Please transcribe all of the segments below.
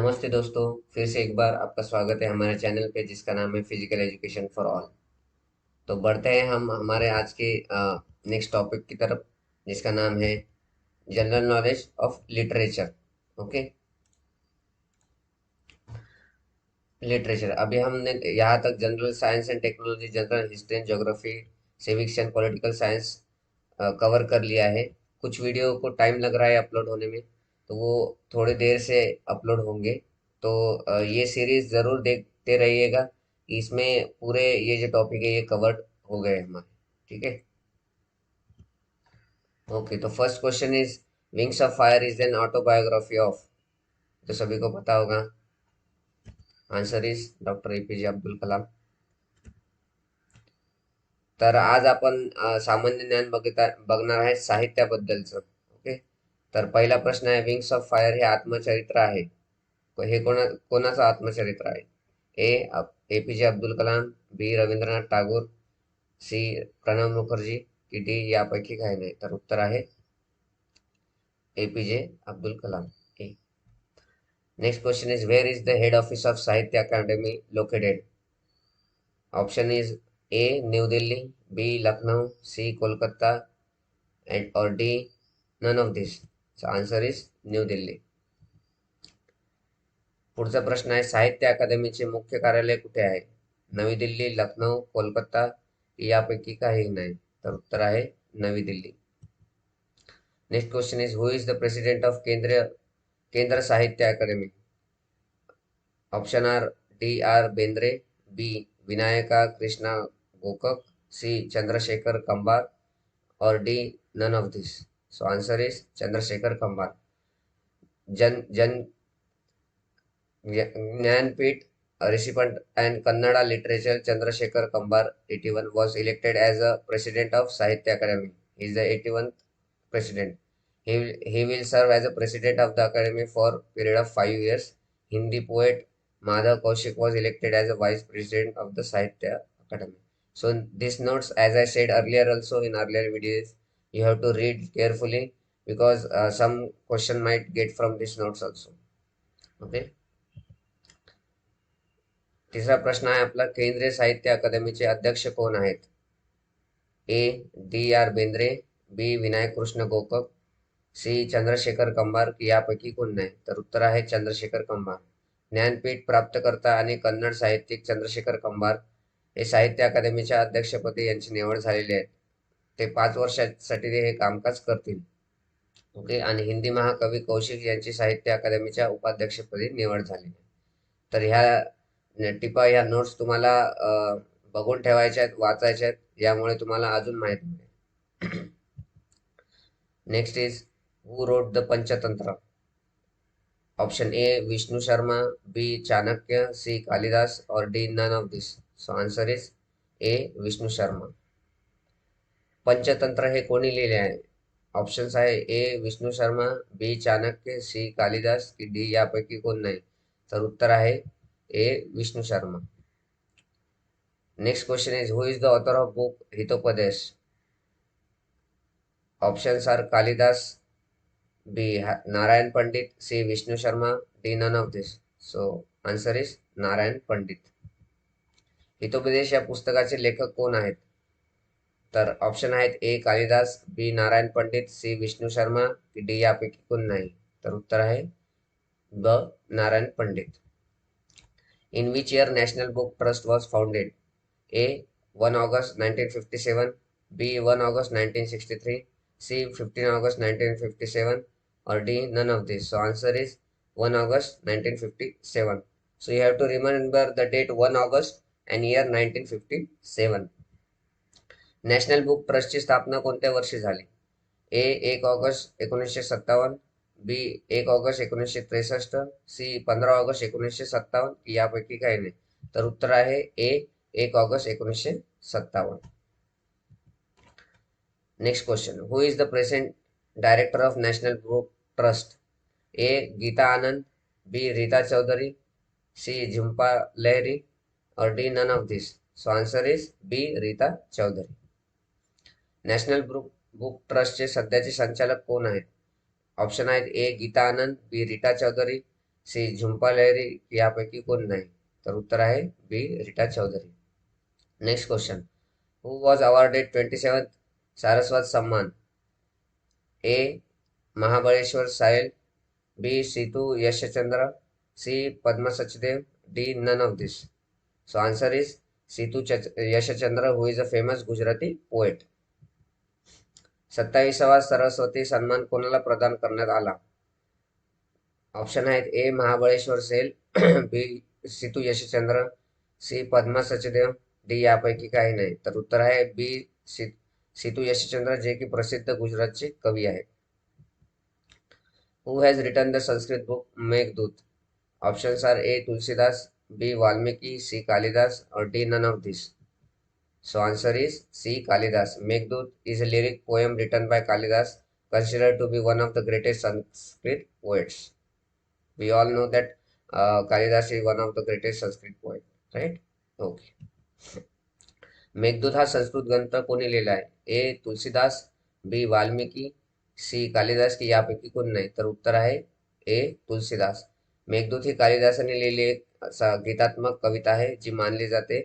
नमस्ते दोस्तों। फिर से एक बार आपका स्वागत है हमारे चैनल पे जिसका नाम है फिजिकल एजुकेशन फॉर ऑल। तो बढ़ते हैं हम हमारे आज के नेक्स्ट टॉपिक की तरफ, जिसका नाम है general knowledge of literature. Okay. Literature, अभी हमने यहाँ तक general science and technology, general history and geography, civics and political science cover कर लिया है। कुछ वीडियो को टाइम लग रहा है अपलोड होने में, तो वो थोड़ी देर से अपलोड होंगे। तो ये सीरीज ज़रूर देखते रहिएगा। इसमें पूरे ये जो टॉपिक है ये कवर्ड हो गए हमारे। ठीक है। ओके, तो first question is, wings of fire is an autobiography of. तो सभी को पता होगा। Answer is doctor APJ Abdul Kalam. तर आज आपण सामान्य ज्ञान बघणार आहे साहित्याबद्दलचं। ओके. तर पहिला प्रश्न आहे, विंग्स ऑफ फायर हे आत्मचरित्र आहे. हे कोणाचं आत्मचरित्र आहे? A APJ Abdul Kalam, B Rabindranath Tagore, C Pranab Mukherjee, की डी यापैकी काही नाही? तर उत्तर आहे APJ Abdul Kalam, A. Next question is, where is the head office of Sahitya Akademi located? Option is A New Delhi, B Lucknow, C Kolkata, and or D none of this. So answer is New Delhi. पुढचा प्रश्न आहे, साहित्य अकादमीचे मुख्य कार्यालय कुठे आहे? नवी दिल्ली, लखनौ, कोलकाता, यापैकी काही नाही? तर उत्तर आहे नवी Delhi. Next question is, who is the president of Kendra Sahitya Akademi? Option are D R Bendre, B Vinayaka Krishna Gokak, C Chandrashekhar Kambar, और D none of this. So answer is Chandrashekhar Kambar. जन जन Jnanpith recipient and Kannada literature Chandrasekhar Kambar 81 was elected as a president of Sahitya Academy. He is the 81st president. He will serve as a president of the academy for period of 5 years. Hindi poet Madhav Kaushik was elected as a vice president of the Sahitya Academy. So these notes, as I said earlier also in earlier videos, you have to read carefully because some question might get from these notes also. Okay. तिसरा प्रश्न आहे आपला, केंद्रीय साहित्य अकादमीचे अध्यक्ष कोण आहेत? A D R Bendre, B Vinayak Krishna Gokak, C Chandrashekhar Kambar, की यापैकी कोण नाही? तर उत्तर आहे चंद्रशेखर कंबार. ज्ञानपीठ प्राप्तकर्ता आणि कन्नड साहित्यिक चंद्रशेखर कंबार हे साहित्य अकादमीच्या अध्यक्षपदी यांची निवड झालेली आहे. ते 5 वर्षासाठी हे कामकाज करतील. ओके. आणि हिंदी महाकवी कौशिक यांची साहित्य अकादमीच्या उपाध्यक्षपदी निवड झाली. तर ह्या टिपा, ह्या नोट्स तुम्हाला बघून ठेवायच्या आहेत, वाचायच्या आहेत, यामुळे तुम्हाला अजून माहिती मिळेल. Next is, who wrote the Panchatantra? Option A Vishnu Sharma, B Chanakya, C Kalidas, और D none of this. So answer is A Vishnu Sharma. Panchatantra हे कोणी लिहिले आहे? ऑप्शन्स आहे A Vishnu Sharma, B Chanakya, C Kalidas, की डी यापैकी कोण नाही? तर उत्तर आहे A Vishnu Sharma. Next question is, who is the author of book Hitopadesha? Options are Kalidas, B Narayan Pandit, C Vishnu Sharma, D none of this. So answer is Narayan Pandit. Hitopadesha या पुस्तकाचे लेखक कोण आहेत? तर ऑप्शन आहेत A Kalidas, B Narayan Pandit, C Vishnu Sharma, की डी यापैकी कोण नाही? तर उत्तर आहे B Narayan Pandit. In which year national book trust was founded? A 1 August 1957, B 1 August 1963, C 15 August 1957, or D none of this. So answer is 1 August 1957. So you have to remember the date 1 August and year 1957. National book ट्रस्टची स्थापना कोणत्या वर्षी झाली? A 1 August 1957, B 1 August 1963, C 15 August 1957, यापैकी काही नाही? तर उत्तर आहे A 1 August 1957. Next question, who is the present director of national book trust? A Geeta Anand, B Rita Chaudhary, C Jhumpa Lahiri, और D none of this. So answer is B Rita Chaudhary. National book ट्रस्टचे सध्याचे संचालक कोण आहेत? ऑप्शन आहेत A Geeta Anand, B Rita Chaudhary, C Jhumpa Lahiri यापैकी कोण नाही? तर उत्तर आहे B Rita Chaudhary. Next question. Who was awarded 27th Saraswati Samman? A Mahabaleshwar Sail, B Situ Yashchandra, C Padma Sachdev, D none of this. So answer is Situ Yashchandra, who is a famous Gujarati poet. 27वा सरस्वती सन्मान कोणाला प्रदान करण्यात आला? ऑप्शन आहेत A Mahabaleshwar Sail, B Situ Yashchandra, C Padma Sachdev, D यापैकी काही नाही. तर उत्तर आहे बी सीतू यशचंद्र, जे की प्रसिद्ध गुजरातचे कवी आहेत. Who has written the Sanskrit book Meghdoot? Options are A Tulsidas, B Valmiki, C Kalidas, और D none of this. So answer is C. Kalidas. Meghdut is a lyric poem written by Kalidas, considered to be one of the greatest Sanskrit poets. We all know that Kalidas is one of the greatest Sanskrit poets, right? Okay. Meghdoot हा संस्कृत ग्रंथ कोणी लिहिला आहे? A Tulsidas, B Valmiki, सी कालिदास की यापैकी कोण नाही? तर उत्तर आहे ए तुलसीदास. मेघदूत ही कालिदासाने लिहिलेली एक गीतात्मक कविता आहे, जी मानली जाते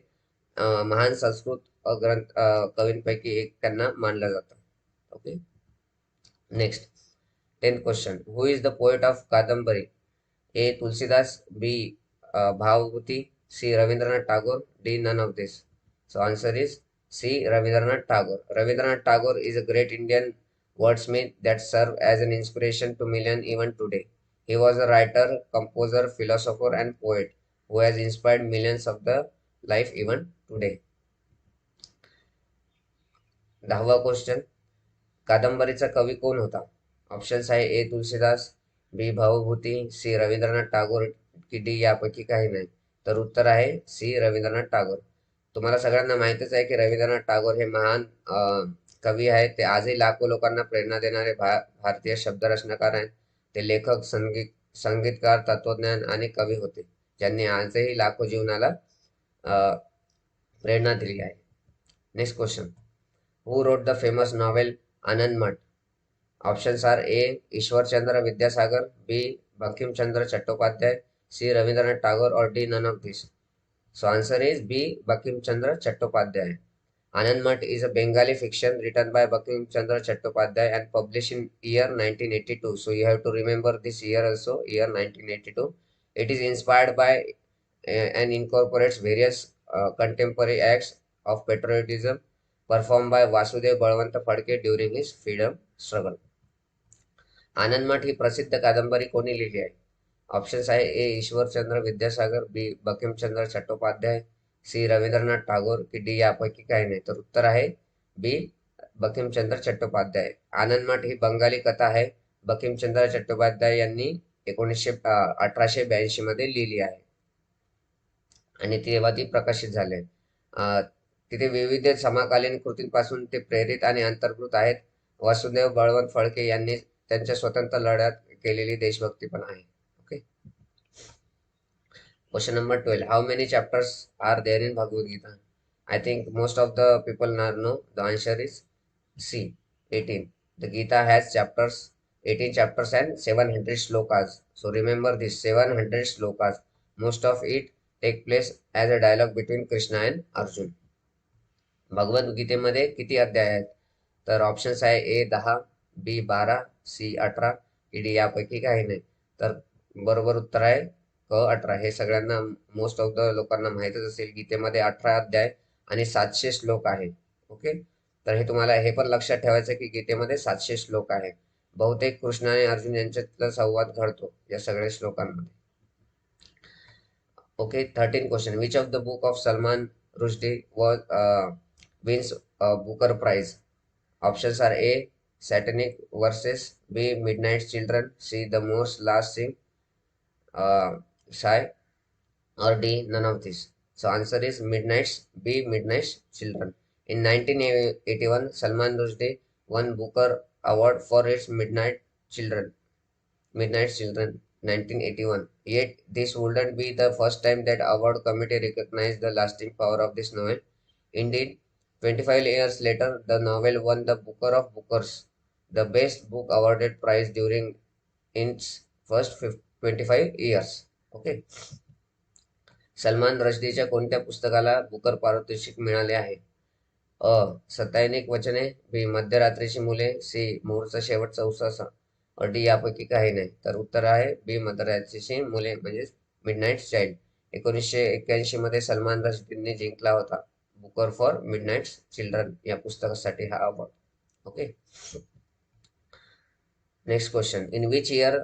महान संस्कृत ग्रंथ कवींपैकी एक त्यांना मानलं जातं. Okay. Next 10th question. Who is the poet of Kadambari? A Tulsidas, B Bhavabhuti, C Rabindranath Tagore, D none of this. So answer is C Rabindranath Tagore. Rabindranath Tagore is a great Indian wordsmith that served as an inspiration to millions even today. He was a writer, composer, philosopher, and poet who has inspired millions of the life even today. 10वा question. कादंबरीचा कवी कोण होता? Options आहे A Tulsidas, B Bhavabhuti, C Rabindranath Tagore की D यापैकी काही नाही. तर उत्तर आहे सी रवींद्रनाथ टागोर. तुम्हाला सगळ्यांना माहितच आहे की रवींद्रनाथ टागोर हे महान कवी आहेत. ते आजही लाखो लोकांना प्रेरणा देणारे भारतीय शब्दरचनाकार आहेत. ते लेखक, संगीतकार, तत्वज्ञान आणि कवी होते, ज्यांनी आजही लाखो जीवनाला प्रेरणा दिली आहे. Next question. Who wrote the famous novel Anand Math? Options are A Ishwarchandra Vidyasagar, B Bankimchandra Chattopadhyay, C Rabindranath Tagore, और D none of this. So answer is B. Bankim Chandra Chattopadhyay. Anand Math is a Bengali fiction written by Bankim Chandra Chattopadhyay and published in year 1982. So you have to remember this year also, year 1982. It is inspired by and incorporates various contemporary acts of patriotism performed by Vasudev Balwant Phadke during his freedom struggle. आनंद मठ ही प्रसिद्ध कादंबरी कोणी लिहिली आहे? Options आहे ए Ishwarchandra Vidyasagar, B Bankimchandra Chattopadhyay, C Rabindranath Tagore की D यापैकी काही नाही. तर उत्तर आहे बी बंकिमचंद्र चट्टोपाध्याय. आनंद मठ ही बंगाली कथा आहे. बंकिमचंद्र चट्टोपाध्याय यांनी 1882 मध्ये लिहिली आहे आणि तेव्हा ती प्रकाशित झाली. तिथे विविध समकालीन कृतींपासून ते प्रेरित आणि अंतर्भूत आहेत. वासुदेव बळवंत फडके यांनी त्यांच्या स्वतंत्र लढ्यात केलेली देशभक्ती पण आहे. Okay. Question number 12. How many chapters are there in Bhagavad Gita? I think most of the people know the answer is C 18. The Gita has chapters 18 chapters and 700 slokas. So remember this 700 slokas. Most of it take place as a dialogue between Krishna and Arjun. Bhagavad गीतेमध्ये किती अध्याय आहेत? तर options आहे ए 10, B 12, सी 18 की D यापैकी काही नाही. तर बरोबर उत्तर आहे क 18. हे सगळ्यांना मोस्ट ऑफ द लोकांना माहीतच असेल. गीतेमध्ये 18 अध्याय आणि 700 श्लोक आहेत. ओके. तर हे तुम्हाला हे पण लक्षात ठेवायचं की गीतेमध्ये 700 श्लोक आहेत. बहुतेक कृष्ण आणि अर्जुन यांच्यातला संवाद घडतो या सगळ्या श्लोकांमध्ये. ओके. 13 question. Which of the book of Salman Rushdie was wins Booker Prize? Options are A. Satanic Verses, B. Midnight Children, C. The Moor's Last Sigh, or D. None of this. So answer is B. Midnight Children. In 1981, Salman Rushdie won Booker Award for its Midnight Children. 1981. Yet this wouldn't be the first time that award committee recognized the lasting power of this novel. Indeed, 25 years later, the novel won the Booker of Bookers, the best book awarded prize during its first 25 years. Okay. Salman रश्दीच्या कोणत्या पुस्तकाला Booker पारितोषिक मिळाले आहे? अ. सत्यायनिक वचने, B. मध्यरात्रीची मुले, सी. मोहरचा शेवटचा उसासा, D. यापैकी काही नाही. तर उत्तर आहे बी. मध्यरात्रीची मुले म्हणजे मिडनाईट चाइल्ड. 1981 मध्ये सलमान रश्दीने जिंकला होता बुकर फॉर मिडनाईट चिल्ड्रन या पुस्तकासाठी हा award. Okay. Next question. In which year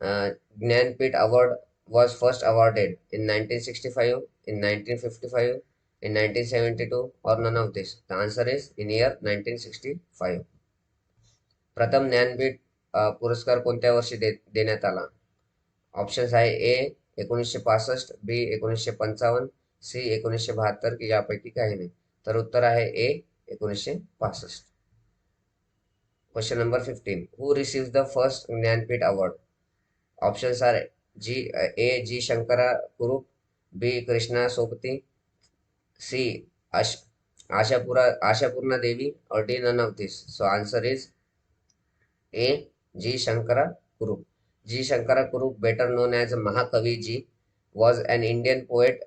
Jnanpith award was first awarded? In 1965, in 1955, in 1972, or none of this? The answer is in year 1965. प्रथम ज्ञानपीठ पुरस्कार कोणत्या वर्षी देण्यात आला? ऑप्शन्स आहे ए 1965, बी 1955, सी 1972 की यापैकी काही नाही. तर उत्तर आहे A 1965. Question number 15. Who receives the first Jnanpith award? Options are A G Shankara Kurup, B Krishna Sobti, C Ashapurna Devi, और D none of this. So answer is A G Shankara Kurup. G. Shankara Kurup, better known as Mahakavi G, was an Indian poet,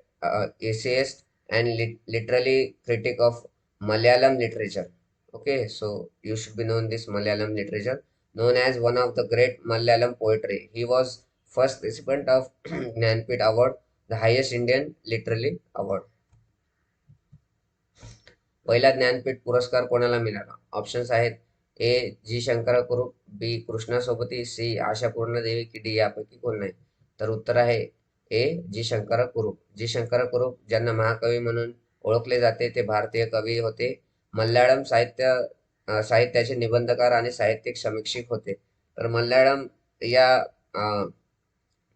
essayist, and literary critic of Malayalam literature. Okay, so you should be known this Malayalam literature, known as one of the great Malayalam poetry. He was first recipient of Jnanpith Award, the highest Indian literary award. पहिला ज्ञानपीठ पुरस्कार कोणाला मिळाला? Options आहेत ए G Shankara Kurup, B Krishna Sobti, C Ashapurna देवी की D यापैकी कोण नाही. तर उत्तर आहे ए जी शंकरा कुरूप. जी शंकरा कुरूप ज्यांना महाकवी म्हणून ओळखले जाते ते भारतीय कवी होते. मल्याळम साहित्याचे निबंधकार आणि साहित्यिक समीक्षक होते. तर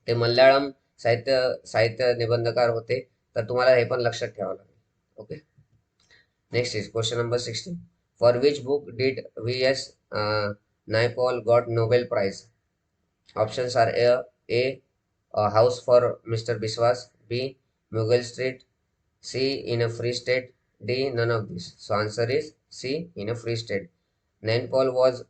ते मल्याळम साहित्य निबंधकार होते. तर तुम्हाला हे पण लक्षात ठेवावं लागेल. Okay. Next is question number 16. For which book did V.S. Naipaul got Nobel Prize? Options are A House for Mr. Biswas, B. Mughal Street, C. In a Free State, D. None of this. So answer is C. In a Free State. Naipaul was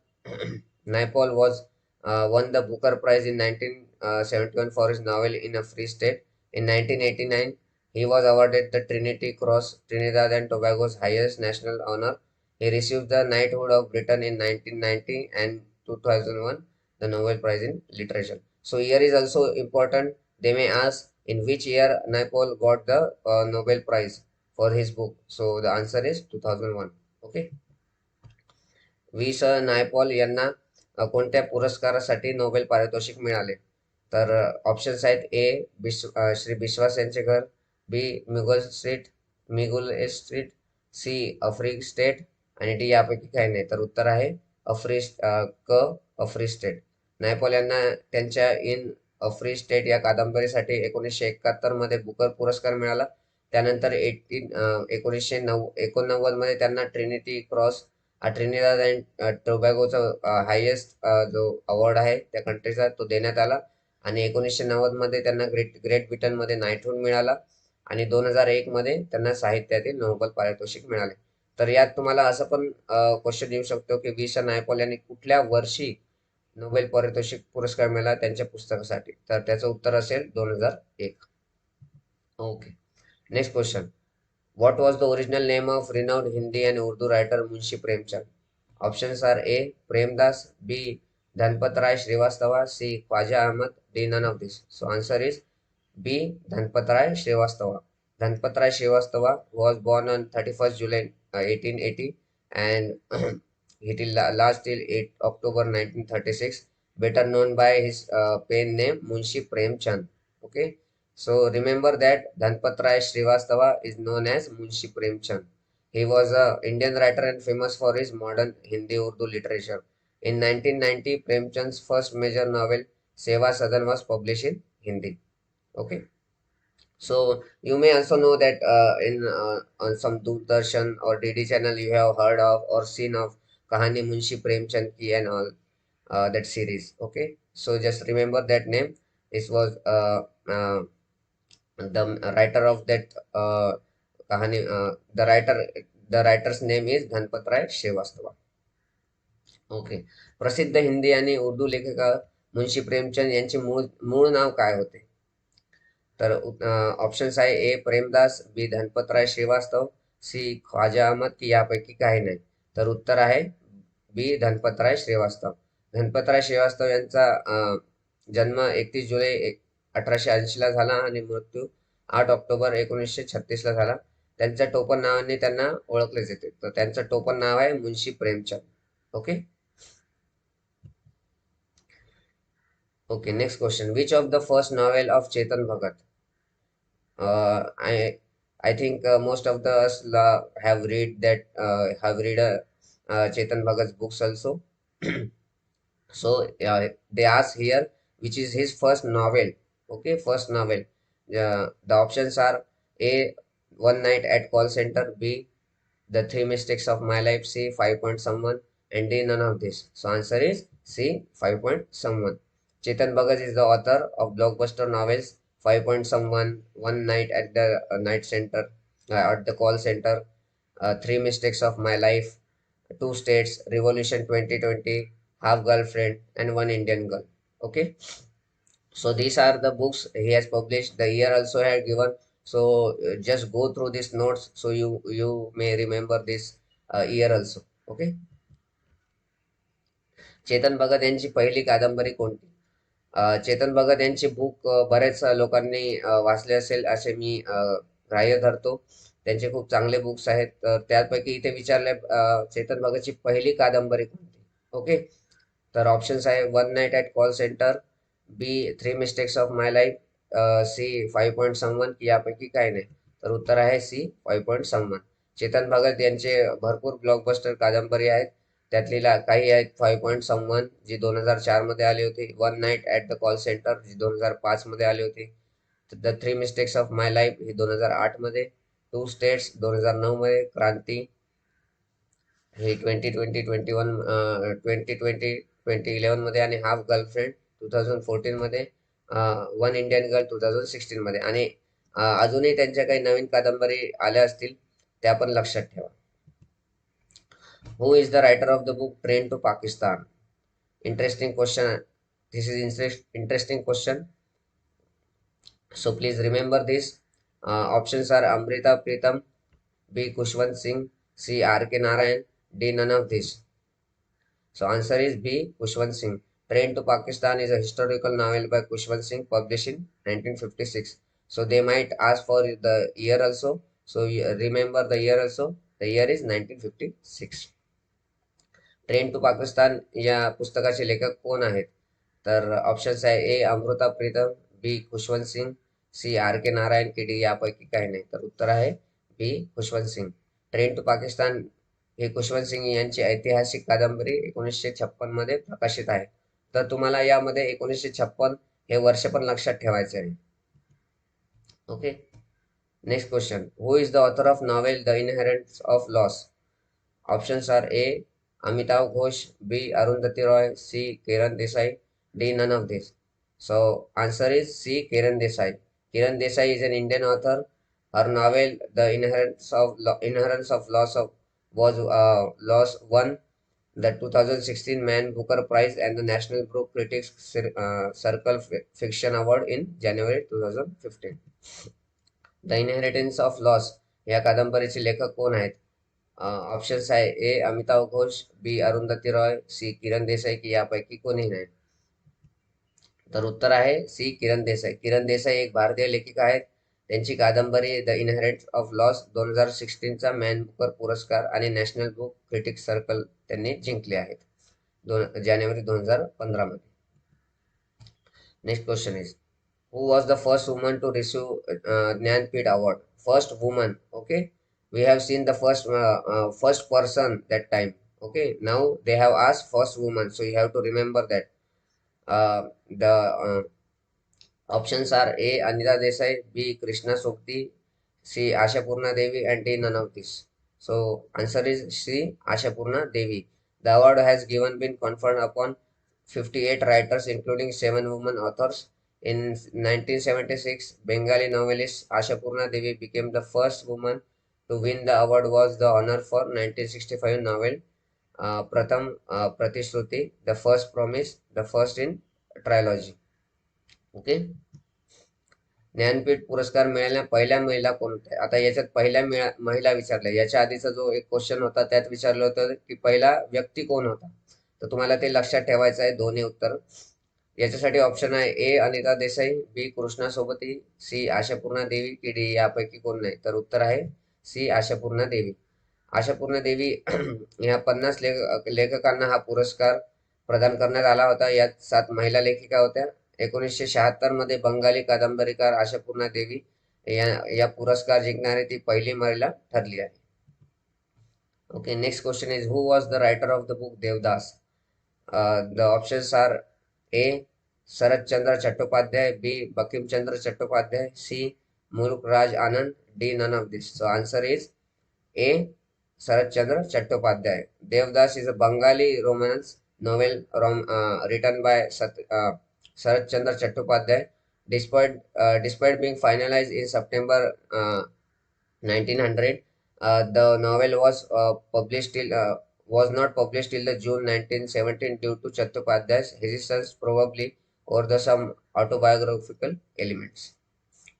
won the Booker Prize in 1971 for his novel In a Free State. In 1989, he was awarded the Trinity Cross, Trinidad and Tobago's highest national honor. He received the Knighthood of Britain in 1990 and 2001, the Nobel Prize in Literature. So here is also important. They may ask in which year Naipaul got the Nobel Prize for his book. So the answer is 2001. Okay. V.S. Naipaul यांना कोणत्या पुरस्कारासाठी Nobel पारितोषिक मिळाले? तर options आहेत ए श्री बिश्वास यांचे घर, B Miguel street, सी अफ्री state आणि डी यापैकी काही नाही. तर उत्तर आहे अफ्री स्टेट. नायपॉल यांना त्यांच्या इन अफ्री स्टेट या कादंबरीसाठी 1971 मध्ये बुकर पुरस्कार मिळाला. त्यानंतर 1989 मध्ये त्यांना ट्रिनिटी क्रॉस ट्रिनिदाद अँड टोबॅगोचा हायेस्ट जो अवॉर्ड आहे त्या कंट्रीचा तो देण्यात आला. आणि 1990 मध्ये त्यांना ग्रेट ब्रिटनमध्ये नाईटहूड मिळाला. आणि 2001 मध्ये त्यांना साहित्यातील नोबेल पारितोषिक मिळाले. तर यात तुम्हाला असं पण क्वेश्चन येऊ शकतो की V.S. नायपॉल यांनी कुठल्या वर्षी नोबेल पारितोषिक पुरस्कार मिळाला त्यांच्या पुस्तकासाठी? तर त्याचं उत्तर असेल 2001. Okay. Next question. What was the original name of renowned Hindi and Urdu writer Munshi Premchand? Options are A. Premdas, B. Dhanpat Rai Srivastava, C. Khwaja Ahmad, D. None of this. So answer is B. Dhanpat Rai Srivastava. Dhanpat Rai Srivastava was born on 31st July 1880 and he last till 8 October 1936. Better known by his pen name Munshi Premchand. Okay. So remember that Dhanpat Rai Srivastava is known as Munshi Premchand. He was an Indian writer and famous for his modern Hindi-Urdu literature. In 1990, Premchand's first major novel, Seva Sadan, was published in Hindi. Okay. So you may also know that on some Doordarshan or DD channel you have heard of or seen of Kahani Munshi Premchand ki and all that series. Okay. So just remember that name. This was the writer of that kahani. The writer's name is Dhanpat Rai Srivastava. Okay. प्रसिद्ध हिंदी आणि उर्दू लेखिका मुंशी प्रेमचंद यांचे मूळ नाव काय होते? तर options आहे ए Premadasa, B Dhanpat Rai Srivastava, सी ख्वाजा अहमद की यापैकी काही नाही. तर उत्तर आहे बी धनपतराय श्रीवास्तव. धनपतराय श्रीवास्तव यांचा जन्म 31 जुलै 1880 ला झाला आणि मृत्यू 8 ऑक्टोबर 1936 ला झाला. त्यांच्या टोपण नावाने त्यांना ओळखले जाते. तर त्यांचं टोपण नाव आहे Munshi Premchand. Okay. Okay, next question. Which of the first novel of Chetan Bhagat? I think most of the us have read Chetan Bhagat's books also. So they ask here which is his first novel. Okay, first novel. The options are A, One Night at Call Center, B, The Three Mistakes of My Life, C, Five Point Someone, and D, none of this. So answer is C, Five Point Someone. Chetan Bhagat is the author of blockbuster novels Five Point Someone, One Night at the at the Call Center, Three Mistakes of My Life, Two States, Revolution 2020, Half Girlfriend, and One Indian Girl. Okay, so these are the books he has published. The year also had given. So just go through these notes so you may remember this year also. Okay. Chetan Bhagat यांची पहिली कादंबरी कोणती? चेतन भगत यांचे book बरेच लोकांनी वाचले असेल असे मी ग्राह्य धरतो. त्यांचे खूप चांगले बुक्स आहेत. तर त्यापैकी इथे विचारले चेतन भगतची पहिली कादंबरी कोणती? ओके. तर ऑप्शन्स आहे one night at call centre, B three mistakes of my life, C five point someone की यापैकी काही नाही. तर उत्तर आहे C five point someone. Chetan Bhagat यांचे भरपूर ब्लॉकबस्टर कादंबरी आहेत. त्यातली काही आहेत फाईव्ह पॉईंट समवन जी 2004 मध्ये आली होती, one night at the call centre जी 2005 मध्ये आली होती, the three mistakes of my life ही 2008 मध्ये, टू स्टेट्स 2009 मध्ये, क्रांती हे 2020 मध्ये आणि हाफ गर्लफ्रेंड 2014 मध्ये, वन इंडियन गर्ल 2016 मध्ये. आणि अजूनही त्यांच्या काही नवीन कादंबरी आल्या असतील त्या पण लक्षात ठेवा. Who is the writer of the book Train to Pakistan? Interesting question. This is interesting question. So please remember this. Options are Amrita Pritam, B. Kushwant Singh, C. R.K. Narayan, D. None of this. So answer is B. Kushwant Singh. Train to Pakistan is a historical novel by Kushwant Singh published in 1956. So they might ask for the year also. So remember the year also. The year is 1956. Train to Pakistan या पुस्तकाचे लेखक कोण आहेत? तर options आहे A Amrita Pritam, B Khushwant Singh, C R K Narayan, की D यापैकी काही नाही. तर उत्तर आहे B Khushwant Singh. Train to Pakistan हे खुशवंत सिंग यांची ऐतिहासिक कादंबरी 1956 मध्ये प्रकाशित आहे. तर तुम्हाला यामध्ये 1956 हे वर्ष पण लक्षात ठेवायचे आहे. Okay. Next question. Who is the author of novel the inheritance of loss? Options are A Amitav Ghosh, B. Arundhati Roy, C. Kiran Desai, D. None of this. So answer is C. Kiran Desai. Kiran Desai is an Indian author. Her novel The Inherence of Loss was Loss won the 2016 Man Booker Prize and the National Book Critics Circle Fiction Award in January 2015. The Inheritance of Loss या कादंबरीचे लेखक कोण आहेत? Options आहे ए Amitabh Ghosh, B Arundhati Roy, C Kiran Desai, की यापैकी कोणी नाही. तर उत्तर आहे सी किरण देसाई. किरण देसाई एक भारतीय लेखिका आहेत. त्यांची कादंबरी द इनहेरिटन्स ऑफ लॉस 2016चा मॅन बुकर पुरस्कार आणि नॅशनल बुक क्रिटिक्स सर्कल त्यांनी जिंकले आहेत जानेवारी 2015 मध्ये. Next question is who was the first woman to receive Jnanpith award? First woman. Okay. We have seen the first person that time. Okay, now they have asked first woman, so you have to remember that. The options are A. Anita Desai, B. Krishna Sokti, C. Ashapurna Devi, and D. None of this. So answer is C. Ashapurna Devi. The award has been conferred upon 58 writers including 7 women authors. In 1976, Bengali novelist Ashapurna Devi became the first woman to win the award. Was the honor for 1965 novel Pratham Pratishruti, The First Promise, The First in trilogy. Okay. Jnanpith पुरस्कार मिळालेल्या पहिल्या महिला कोण होत्या? आता याच्यात पहिल्या महिला विचारल्या. याच्या आधीचा जो एक क्वेश्चन होता त्यात विचारलं होतं की पहिला व्यक्ती कोण होता, तर तुम्हाला ते लक्षात ठेवायचं आहे दोन्ही उत्तर. याच्यासाठी ऑप्शन आहे ए अनिता देसाई, बी कृष्णा सोबती, सी आशापूर्णा देवी, की डी यापैकी कोण नाही. तर उत्तर आहे सी आशापूर्णा देवी. आशापूर्णा देवी या 50 लेखकांना हा पुरस्कार प्रदान करण्यात आला होता. यात 7 महिला लेखिका होत्या. 1976 मध्ये बंगाली कादंबरीकार आशापूर्णा देवी या पुरस्कार जिंकणारी ती पहिली महिला ठरली आहे. Okay. Next question is who was the writer of the book Devdas? The options are A Sharatchandra Chattopadhyay, B Bankimchandra Chattopadhyay, C Mulk Raj Anand, D none of this. So answer is A Sharad Chattopadhyay. Devdas is a Bengali romance novel written by Sharad Chandra Chattopadhyay. Despite being finalized in September 1900, the novel was not published till the June 1917 due to Chattopadhyay's resistance, probably over the some autobiographical elements.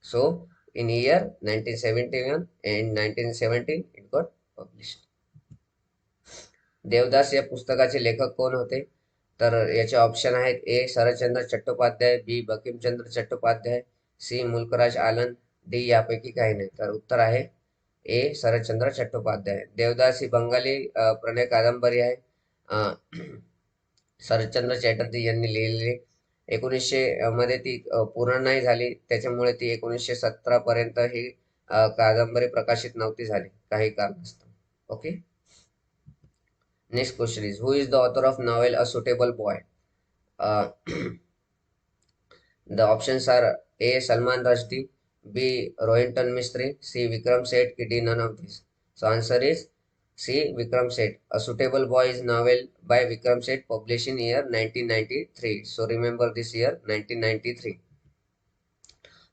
So, in year 1971 and 1917, it got published. Devdas या पुस्तकाचे लेखक कोण होते? तर याचे option आहेत ए Sharatchandra Chattopadhyay, B Bankimchandra Chattopadhyay, सी मुल्कराज आनंद, D यापैकी काही नाही. तर उत्तर आहे ए शरदचंद्र चट्टोपाध्याय. देवदास ही बंगाली प्रणय कादंबरी आहे. शरदचंद्र चॅटर्जी यांनी लिहिलेली. 1900 मध्ये ती पूर्ण नाही झाली, त्याच्यामुळे ती 1917 पर्यंत ही कादंबरी प्रकाशित नव्हती झाली काही कारणास्तव. Okay. Next question is who is the author of novel a suitable boy? The options are A Salman Rushdie, B Rohinton Mistry, C Vikram Seth, की D none of this. So answer is C Vikram Seth. A Suitable Boy is novel by Vikram Seth published in year 1993. So remember this year 1993.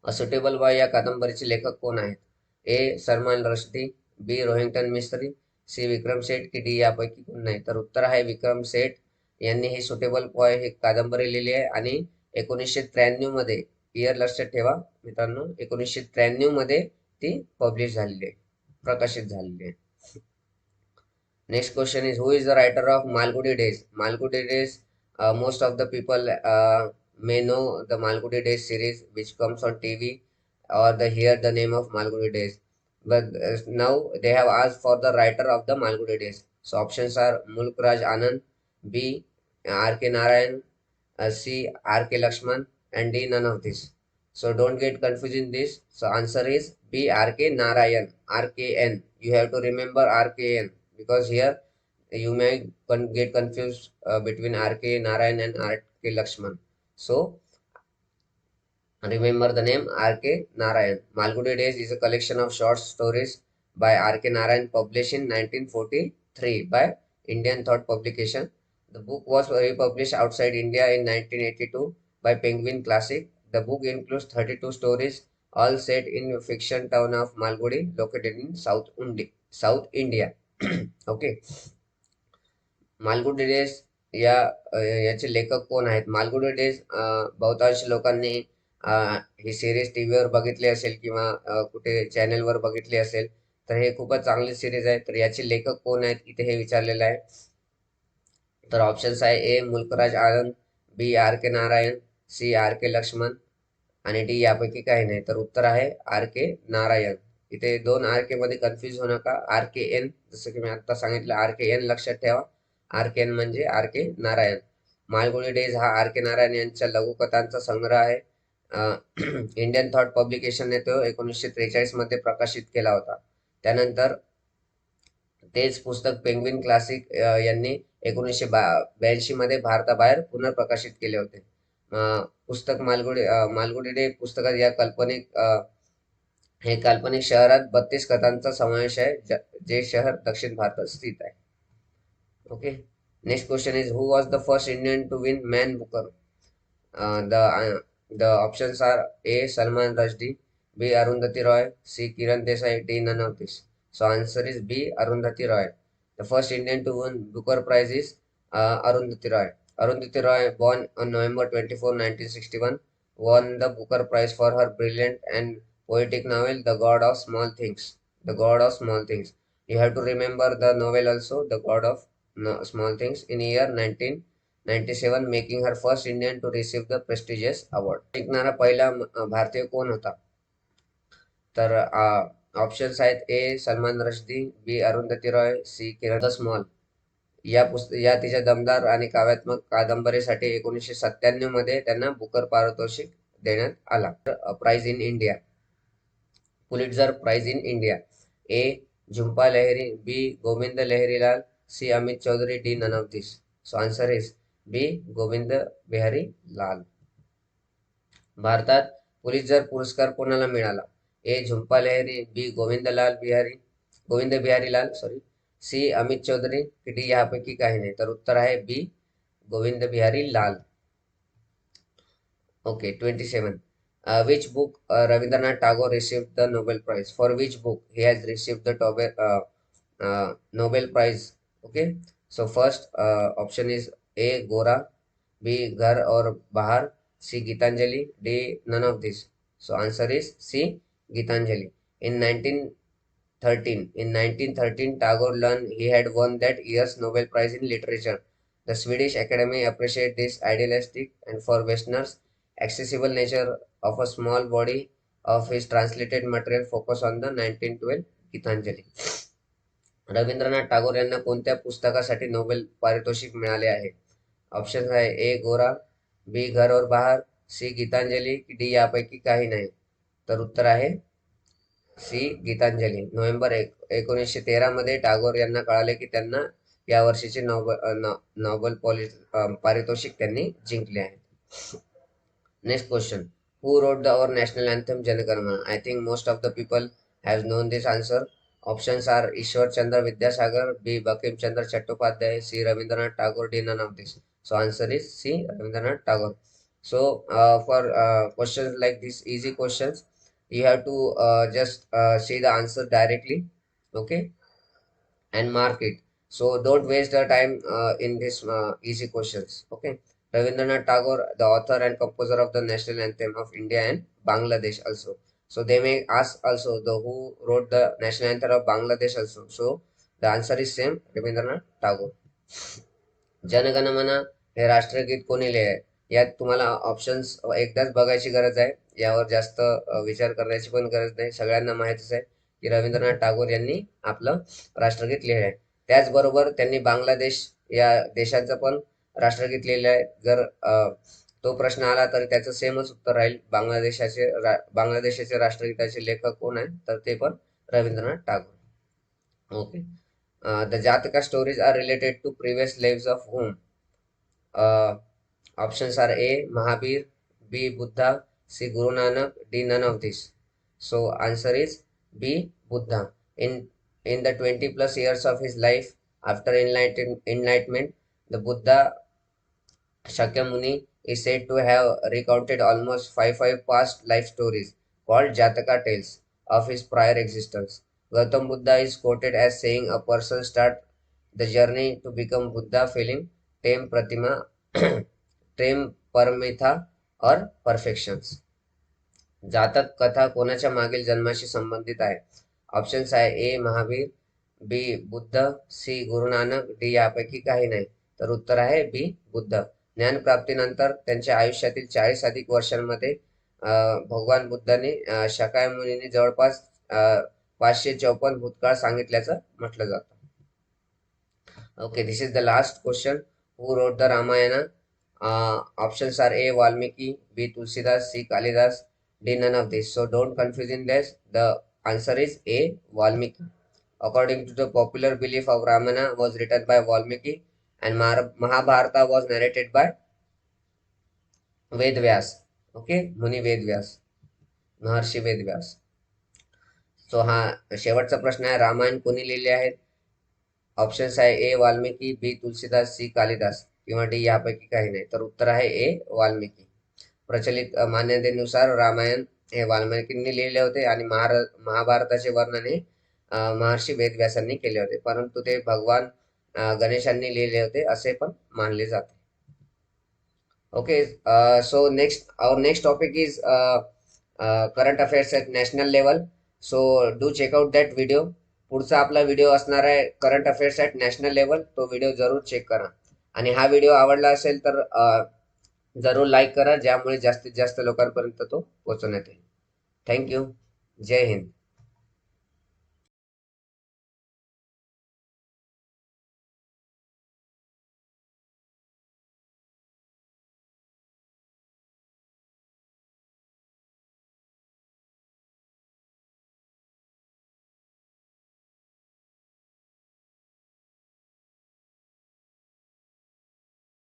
A Suitable Boy या कादंबरीचे लेखक कोण आहेत? A Salman Rushdie, B Rohinton Mistry, C Vikram Seth, की D यापैकी कोण नाही. तर उत्तर आहे विक्रम सेठ यांनी ही सुटेबल बॉय ही कादंबरी लिहिली आहे आणि 1993 मध्ये, इयर लक्षात ठेवा मित्रांनो, 1993 मध्ये ती पब्लिश झालेली आहे, प्रकाशित झालेली आहे. Next question is who is the writer of Malgudi Days? Malgudi Days, most of the people may know the Malgudi Days series which comes on TV or they hear the name of Malgudi Days. But now they have asked for the writer of the Malgudi Days. So options are Mulk Raj Anand, B. R.K. Narayan, C. R.K. Lakshman, and D. None of this. So don't get confused in this. So answer is B. R.K. Narayan. R.K.N. You have to remember R.K.N. because here you may get confused between R.K. Narayan and R.K. Lakshman. So remember the name R.K. Narayan. Malgudi Days is a collection of short stories by R.K. Narayan published in 1943 by Indian Thought Publication. The book was republished outside India in 1982 by Penguin Classic. The book includes 32 stories, all set in fiction town of Malgudi, located in South India. Okay. Malgudi days याचे लेखक कोण आहेत? Malgudi days बहुतांश लोकांनी ही series टीव्हीवर बघितली असेल किंवा कुठे चॅनेलवर बघितली असेल, तर हे खूपच चांगली सिरीज आहे. तर याचे लेखक कोण आहेत इथे हे विचारलेलं आहे. तर ऑप्शन्स आहे ए मुल्कराज आनंद, B are K Narayan, C R के लक्ष्मण आणि डी यापैकी काही नाही. तर उत्तर आहे आर के नारायण. इथे 2 आर के मध्ये कन्फ्युज होऊ नका. आर के एन, जसं की मी आता सांगितलं, आर के एन लक्षात ठेवा. आर के एन म्हणजे are K Narayan. Malgudi days हा आर के नारायण यांच्या लघुकथांचा संग्रह आहे. इंडियन थॉट पब्लिकेशनने तो 1943 मध्ये प्रकाशित केला होता. त्यानंतर तेच पुस्तक पेंग्विन क्लासिक यांनी 1982 मध्ये भारताबाहेर पुनर्प्रकाशित केले होते. पुस्तक मालगुडी डे पुस्तकात या काल्पनिक शहरात 32 कथांचा समावेश आहे, जे शहर दक्षिण भारतात स्थित आहे. Okay. Next question is who was the first Indian to win Man Booker? The options are A Salman Rushdie, B Arundhati Roy, C Kiran Desai, D none of this. So answer is B. Arundhati Roy. The first Indian to win Booker Prize is Arundhati Roy. Arundhati Roy, born on November 24, 1961, won the Booker Prize for her brilliant and poetic novel The God of Small Things. The God of Small Things. You have to remember the novel also, The God of Small Things, in year 1997, making her first Indian to receive the prestigious award. जिंकणारा पहिला भारतीय कोण होता? तर options आहेत A Salman Rushdie, B Arundhati Roy, C Kiran द स्मॉल. या तिच्या दमदार आणि काव्यात्मक कादंबरीसाठी 1997 मध्ये त्यांना बुकर पारितोषिक देण्यात आला. Prize in India. Pulitzer prize in India. A Jhumpa Lahiri, B Govind Laharilal, C Amit Chaudhuri, D none of this. So answer is B Govind Behari Lal. भारतात पुलित्झर पुरस्कार कोणाला मिळाला? A Jhumpa Lahiri, B Govind Behari Lal sorry, C Amit Chaudhuri, D यापैकी काही नाही. तर उत्तर आहे B Govind Behari Lal. Okay 27. Which book Rabindranath Tagore received the Nobel Prize? For which book he has received the Nobel Prize? Okay, so first option is A Gora, B Ghar और Bahar, C Gitanjali, D none of this. So answer is C Gitanjali. In 1913, Tagore learned he had won that year's Nobel Prize in Literature. The Swedish Academy appreciated this idealistic and for Westerners accessible nature of a small body of his translated material focus on the 1912 Gitanjali. Rabindranath Tagore यांना कोणत्या पुस्तकासाठी Nobel पारितोषिक मिळाले आहे? Option आहे ए गोरा, B घर और बाहर, सी गीतांजली, डी यापैकी काही नाही. तर उत्तर आहे सी गीतांजली. नोव्हेंबर 1913 मध्ये टागोर यांना कळाले की त्यांना या वर्षीचे नोबेल पारितोषिक त्यांनी जिंकले आहे. Next question. Who wrote our national anthem Janaganamana? I think most of the people have known this answer. Options are Ishwar Chandra Vidyasagar, B. Bankim Chandra Chattopadhyay, C. Rabindranath Tagore, D. None of this. So answer is C. Rabindranath Tagore. So for questions like this, easy questions, you have to just see the answer directly, okay, and mark it. So don't waste the time in this easy questions, okay. Rabindranath Tagore, the author and composer of the national anthem of India and Bangladesh also. So they may ask also the who wrote the national anthem of Bangladesh also. So the answer is same, Rabindranath Tagore. जनगणमना हे राष्ट्रगीत कोणी लिहिले? यात तुम्हाला options एकदाच बघायची गरज आहे. यावर जास्त विचार करण्याची पण गरज नाही. सगळ्यांना माहितीच आहे की रवींद्रनाथ टागोर यांनी आपलं राष्ट्रगीत लिहिले आहे. त्याचबरोबर त्यांनी बांगलादेश या देशाचं पण राष्ट्रगीत लिहिले आहे. जर तो प्रश्न आला तर त्याचं सेमच उत्तर राहील. बांगलादेशाचे राष्ट्रगीताचे लेखक कोण आहे? तर ते पण Rabindranath Tagore. Okay. The Jataka stories are related to previous lives of whom? Options are A. Mahabir, B. Buddha, C. Guru Nanak, D. None of this. So answer is B. Buddha. In the 20 plus years of his life after enlightenment, the Buddha Shakyamuni is said to have recounted almost five past life stories called Jataka tales of his prior existence. Gautam Buddha is quoted as saying a person start the journey to become Buddha feeling tame pratima, tame paramitha or perfections. जातक कथा कोणाच्या मागील जन्माशी संबंधित आहे? Options आहे ए Mahavir, B Buddha, सी Guru Nanak, D यापैकी काही नाही. तर उत्तर आहे बी बुद्ध. ज्ञानप्राप्तीनंतर त्यांच्या आयुष्यातील 40 अधिक वर्षांमध्ये भगवान बुद्धांनी शाक्यमुनींनी जवळपास 554 भूतकाळ सांगितल्याचं म्हटलं जातं. Okay, this is the last question. Who wrote the Ramayana? Options are A Valmiki, B Tulsidas, C Kalidas, D none of this. So don't confuse in this. The answer is A. Valmiki. According to the popular belief of Ramayana was written by Valmiki and Mahabharata was narrated by Ved Vyas. Okay, Muni Ved Vyas, महर्षी वेद व्यास. सो हा शेवटचा प्रश्न आहे, रामायण कोणी लिहिले आहेत? Options आहे ए Valmiki, B Tulsidas, C Kalidas किंवा D यापैकी काही नाही. तर उत्तर आहे ए वाल्मिकी. प्रचलित मान्यतेनुसार रामायण हे वाल्मिकींनी लिहिले होते आणि महाभारताचे वर्णन हे महर्षी वेदव्यासांनी केले होते, परंतु ते भगवान गणेशांनी लिहिले होते असे पण मानले जाते. Okay, so our next topic is current affairs at national level. So do check out that video. पुढचा आपला व्हिडिओ असणार आहे current affairs at national level. तो व्हिडिओ जरूर चेक करा. आणि हा व्हिडिओ आवडला असेल तर जरूर लाईक करा, ज्यामुळे जास्तीत जास्त लोकांपर्यंत तो पोहोचवण्यात येईल. थँक्यू. जय हिंद.